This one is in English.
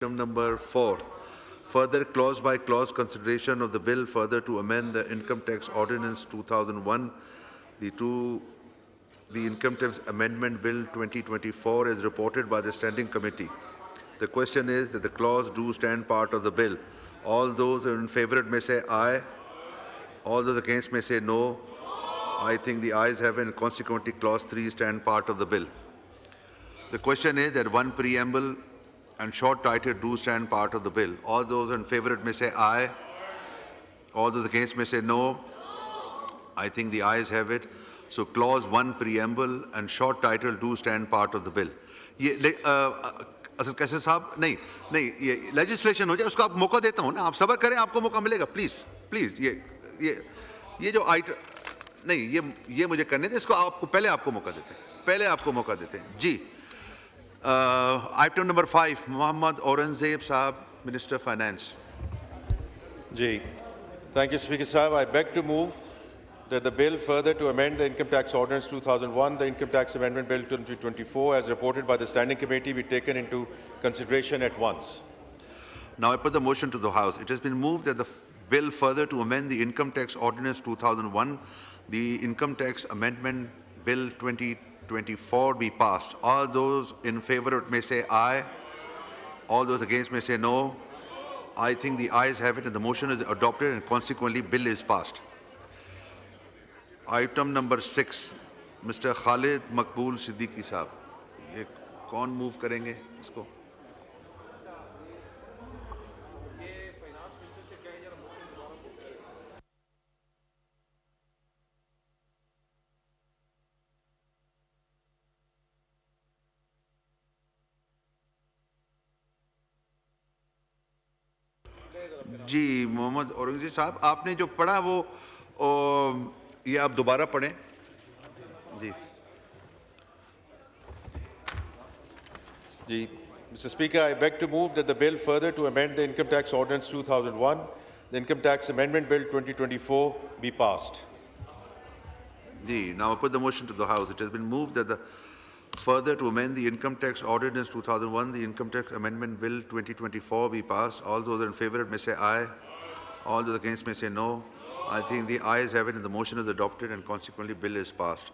Item number 4, further clause by clause consideration of the bill further to amend the Income Tax Ordinance 2001, the Income Tax Amendment Bill 2024 as reported by the Standing Committee. The question is that the clause do stand part of the bill. All those in favour may say aye. All those against may say no. I think the ayes have it, and consequently clause 3 stand part of the bill. The question is that one preamble and short title do stand part of the bill. All those in favour may say aye. All those against may say no. I think the ayes have it. So clause 1 preamble and short title do stand part of the bill. Asad कैसे साहब नहीं ये legislation हो जाए उसको आप मौका देता हूँ ना, आप सबर करें, आपको मौका मिलेगा, प्लीज ये जो आइटम नहीं ये मुझे करने थे, इसको पहले आपको मौका देते हैं जी. Item number 5, Mohammad Aurangzeb Sahab, Minister Finance. Ji. Thank you, Speaker Sahab. I beg to move that the bill further to amend the Income Tax Ordinance 2001, the Income Tax Amendment Bill 2024, as reported by the Standing Committee, be taken into consideration at once. Now I put the motion to the House. It has been moved that the bill further to amend the Income Tax Ordinance 2001, the Income Tax Amendment Bill 2024 be passed. All those in favour may say aye. All those against may say no. I think the ayes have it and the motion is adopted and consequently bill is passed. Item number 6, Mr. Khalid Maqbool Siddiqui Sahab. ये कौन move करेंगे इसको? जी मोहम्मद औरंगजेब साहब, आपने जो पढ़ा वो ये आप दोबारा पढ़ें जी. Mr. Speaker, I beg to move that the bill further to amend the Income Tax Ordinance 2001, the Income Tax Amendment Bill 2024 be passed. Ji. Now I put the motion to the House. It has been moved that the further to amend the Income Tax Ordinance 2001, the Income Tax Amendment Bill 2024 be passed. All those in favour may say aye. All those against may say no. I think the ayes have it and the motion is adopted and consequently bill is passed.